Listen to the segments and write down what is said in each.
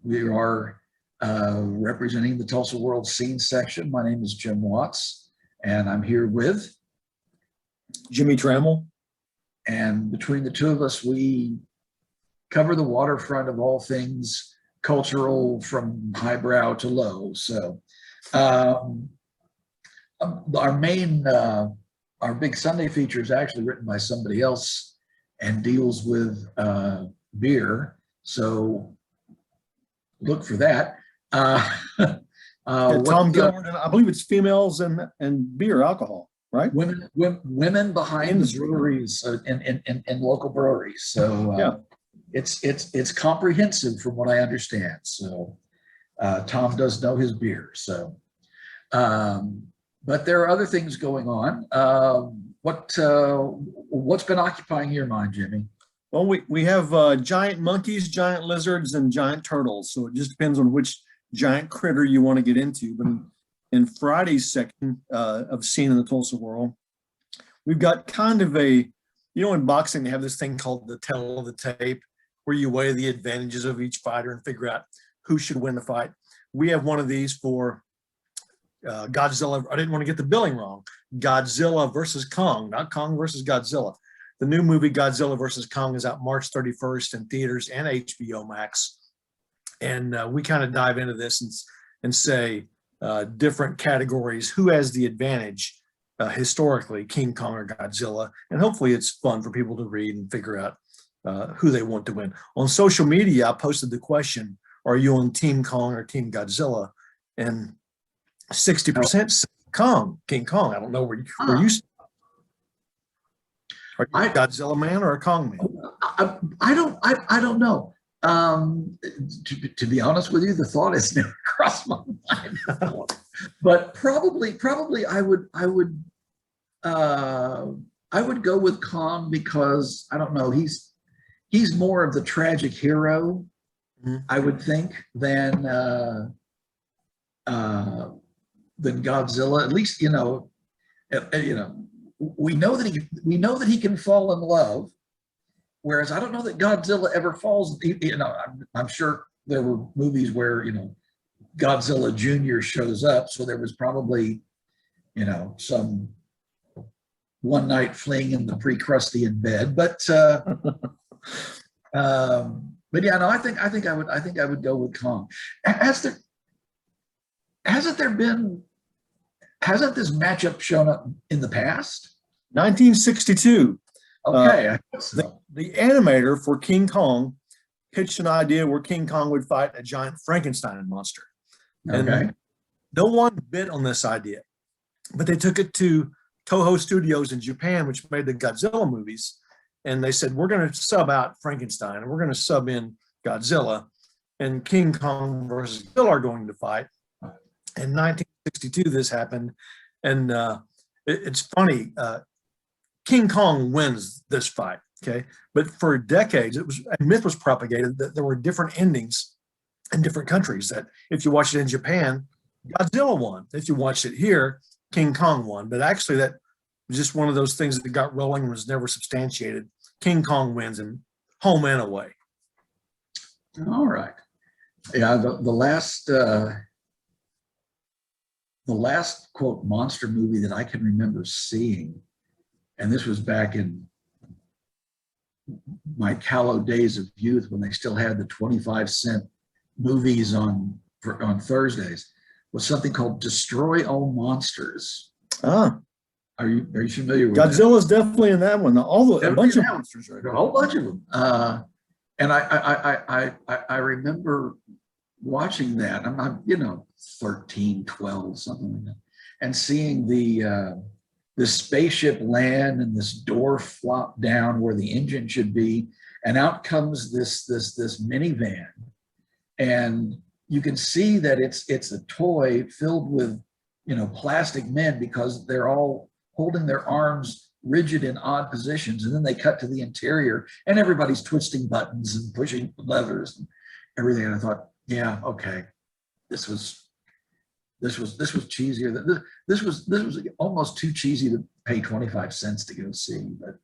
We are representing the Tulsa World Scene section. My name is Jim Watts, and I'm here with Jimmy Tramel. And between the two of us, we cover the waterfront of all things cultural, from highbrow to low. So our big Sunday feature is actually written by somebody else and deals with beer. So look for that. Tom Gilbert, and I believe it's females and beer, alcohol, right? Women behind the breweries in local breweries. So yeah, it's comprehensive from what I understand. So Tom does know his beer. So, but there are other things going on. What's been occupying your mind, Jimmy? Well, we have giant monkeys, giant lizards, and giant turtles. So it just depends on which giant critter you want to get into. But in Friday's section of Scene in the Tulsa World, we've got kind of in boxing, they have this thing called the tell of the tape, where you weigh the advantages of each fighter and figure out who should win the fight. We have one of these for Godzilla. I didn't want to get the billing wrong. Godzilla versus Kong, not Kong versus Godzilla. The new movie Godzilla versus Kong is out March 31st in theaters and HBO Max. And we kind of dive into this and say different categories, who has the advantage historically, King Kong or Godzilla. And hopefully it's fun for people to read and figure out who they want to win. On social media, I posted the question, are you on Team Kong or Team Godzilla? And 60% King Kong. I don't know where you are you a Godzilla man or a Kong man? I don't know. To be honest with you, the thought has never crossed my mind. But probably I would go with Kong, because I don't know, he's more of the tragic hero, I would think, than Godzilla. At least we know that he can fall in love, whereas I don't know that Godzilla ever falls. I'm sure there were movies where Godzilla Jr. shows up, so there was probably some one night fling in the pre-Crustian bed. But yeah, no, I think I would go with Kong. Hasn't this matchup shown up in the past? 1962. Okay, I guess so. The animator for King Kong pitched an idea where King Kong would fight a giant Frankenstein monster. Okay. And no one bid on this idea, but they took it to Toho Studios in Japan, which made the Godzilla movies. And they said, we're going to sub out Frankenstein and we're going to sub in Godzilla, and King Kong versus Godzilla are going to fight. In 1962, this happened. And it's funny, King Kong wins this fight, okay? But for decades, a myth was propagated that there were different endings in different countries, that if you watched it in Japan, Godzilla won. If you watched it here, King Kong won. But actually that was just one of those things that got rolling and was never substantiated. King Kong wins in home and away. All right. Yeah, the last quote monster movie that I can remember seeing, and this was back in my callow days of youth when they still had the 25-cent movies on Thursdays, was something called Destroy All Monsters. Ah, are you familiar with Godzilla's that? Definitely in that one. A bunch of monsters, right? A whole bunch of them. And I remember watching that. I'm 13, 12, something like that, and seeing the spaceship land and this door flop down where the engine should be, and out comes this minivan, and you can see that it's a toy filled with plastic men, because they're all holding their arms rigid in odd positions, and then they cut to the interior and everybody's twisting buttons and pushing levers and everything. And I thought, yeah, okay, this was cheesier. This was almost too cheesy to pay 25 cents to go see, but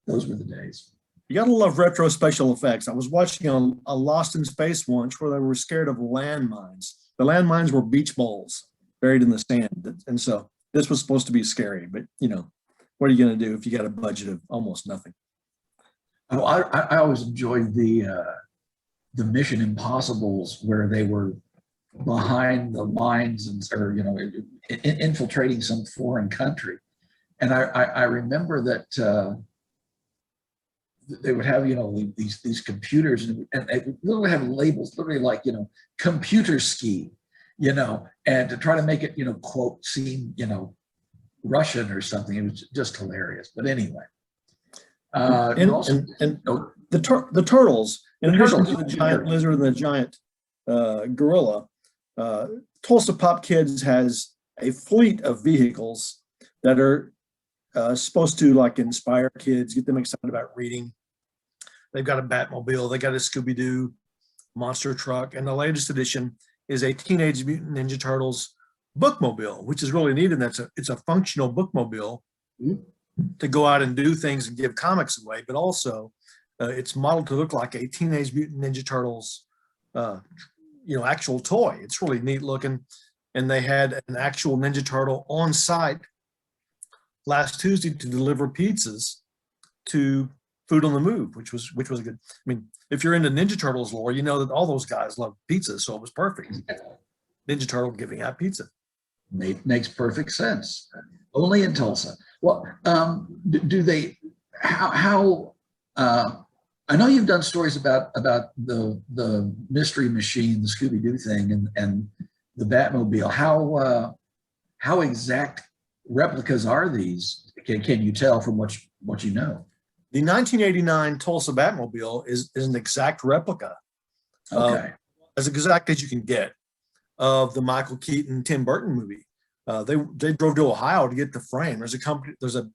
those were the days. You gotta love retro special effects. I was watching a Lost in Space once where they were scared of landmines. The landmines were beach balls buried in the sand. And so this was supposed to be scary, but what are you gonna do if you got a budget of almost nothing? Oh, I always enjoyed the Mission Impossibles where they were behind the lines and or infiltrating some foreign country. And I remember that they would have these computers and they would literally have labels literally like computer ski, and to try to make it quote seem Russian or something. It was just hilarious. But anyway, the turtles, in addition to the giant lizard and the giant gorilla, Tulsa Pop Kids has a fleet of vehicles that are supposed to like inspire kids, get them excited about reading. They've got a Batmobile, they got a Scooby-Doo monster truck, and the latest edition is a Teenage Mutant Ninja Turtles bookmobile, which is really neat, and it's a functional bookmobile to go out and do things and give comics away, but also it's modeled to look like a Teenage Mutant Ninja Turtles actual toy. It's really neat looking, and they had an actual Ninja Turtle on site last Tuesday to deliver pizzas to Food on the Move, which was good. I mean, if you're into Ninja Turtles lore, you know that all those guys love pizza, so it was perfect. Ninja Turtle giving out pizza. Makes perfect sense. Only in Tulsa. Well, do they? How? I know you've done stories about the Mystery Machine, the Scooby-Doo thing, and the Batmobile. How exact replicas are these? Can you tell from what you know? The 1989 Tulsa Batmobile is an exact replica, as exact as you can get, of the Michael Keaton Tim Burton movie. They drove to Ohio to get the frame. There's a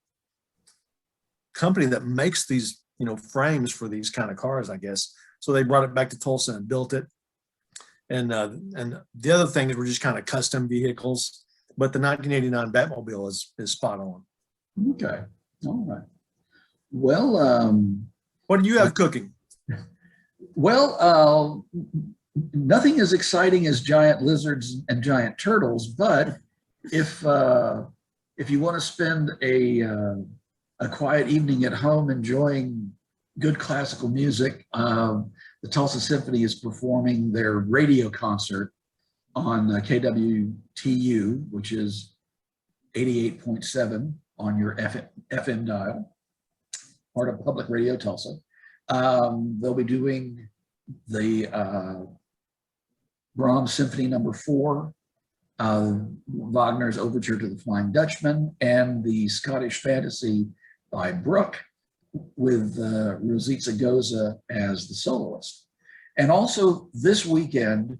company that makes these frames for these kind of cars, I guess. So they brought it back to Tulsa and built it. And the other thing is we're just kind of custom vehicles, but the 1989 Batmobile is spot on. Okay, all right. Well, what do you have cooking? Well, nothing as exciting as giant lizards and giant turtles, but if you want to spend a quiet evening at home enjoying good classical music, the Tulsa Symphony is performing their radio concert on KWTU, which is 88.7 on your FM dial, part of Public Radio Tulsa. They'll be doing the Brahms Symphony No. 4, Wagner's Overture to the Flying Dutchman, and the Scottish Fantasy by Brooke, with Rosita Goza as the soloist. And also this weekend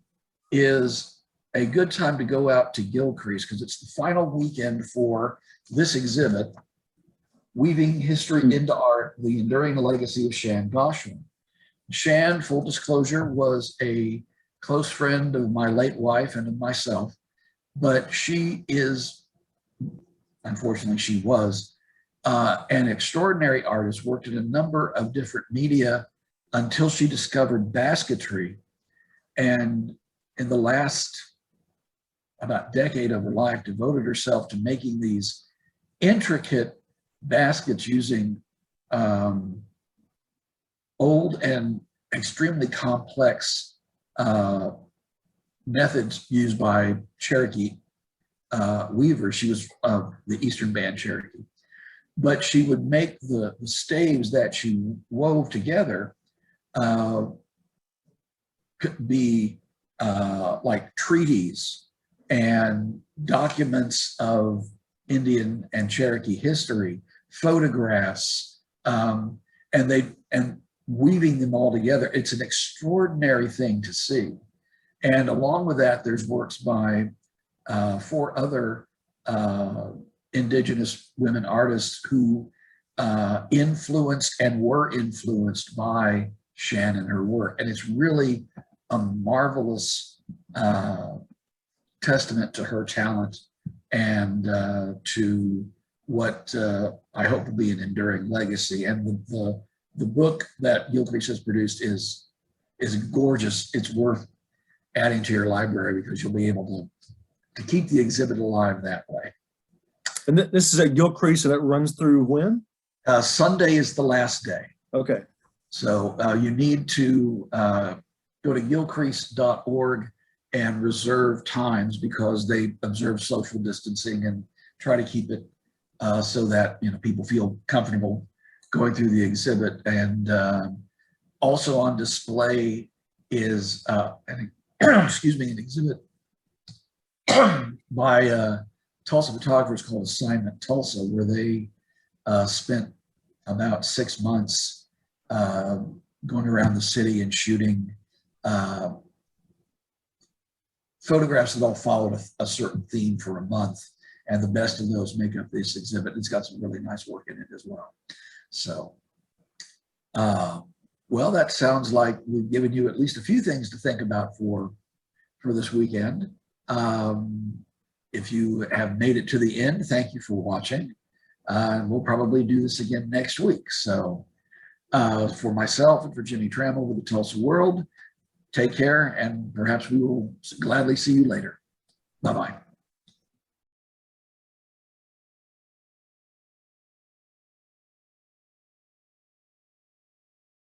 is a good time to go out to Gilcrease because it's the final weekend for this exhibit, Weaving History into Art, the Enduring Legacy of Shan Goshen. Shan, full disclosure, was a close friend of my late wife and of myself, but she is, unfortunately she was, an extraordinary artist, worked in a number of different media until she discovered basketry. And in the last about decade of her life, devoted herself to making these intricate baskets using old and extremely complex methods used by Cherokee weavers. She was the Eastern Band Cherokee. But she would make the staves that she wove together could be like treaties and documents of Indian and Cherokee history, photographs, and weaving them all together. It's an extraordinary thing to see. And along with that, there's works by 4 other Indigenous women artists who influenced and were influenced by Shan and her work. And it's really a marvelous testament to her talent and to what I hope will be an enduring legacy. And the the book that Gilcrease has produced is gorgeous. It's worth adding to your library because you'll be able to keep the exhibit alive that way. And this is at Gilcrease, and it runs through when? Sunday is the last day. Okay. So you need to go to gilcrease.org and reserve times because they observe social distancing and try to keep it so that people feel comfortable going through the exhibit. And also on display is excuse me, an exhibit by Tulsa photographers called Assignment Tulsa, where they spent about 6 months going around the city and shooting photographs that all followed a certain theme for a month. And the best of those make up this exhibit. It's got some really nice work in it as well. So, well, that sounds like we've given you at least a few things to think about for this weekend. If you have made it to the end, thank you for watching. We'll probably do this again next week. So for myself and for Jimmy Tramel with the Tulsa World, take care, and perhaps we will gladly see you later. Bye-bye.